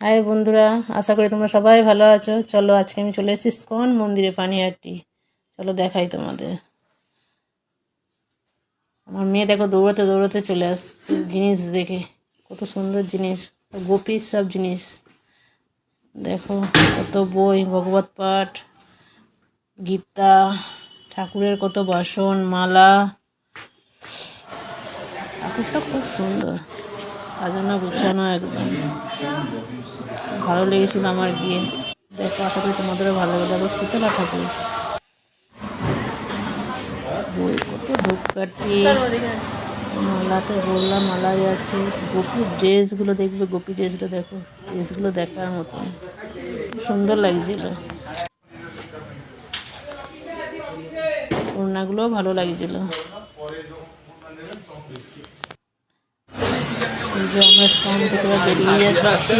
High বন্ধুরা, আশা করি তোমরা সবাই ভালো আছো। চলো আজকে আমি চলে এসেছি ইস্কন মন্দিরে, পানিহাটি। চলো দেখাই তোমাদের। আমার মেয়ে দেখো দৌড়াতে দৌড়াতে চলে আসছে জিনিস দেখে, কত সুন্দর জিনিস, গোপীর সব জিনিস। দেখো কত বই, ভগবত পাঠ, গীতা, ঠাকুরের কত বাসন, মালা। ঠাকুরটা খুব সুন্দর সাজানো গুছানো, একদম ভালো লেগেছিল আমার গিয়ে। দেখো আশা করি তোমাদেরও ভালো লাগে। দেখো শীতলা ঠাকুর, বই, কত ধূপকাঠি, মালা তো বললাম মালাই আছে। গোপীর ড্রেসগুলো দেখবে, গোপী ড্রেসগুলো দেখো, ড্রেসগুলো দেখার মতন সুন্দর লাগছিল। ওড়নাগুলোও ভালো লাগছিল। এই যে আমরা স্থান থেকে বেরিয়ে যাচ্ছি।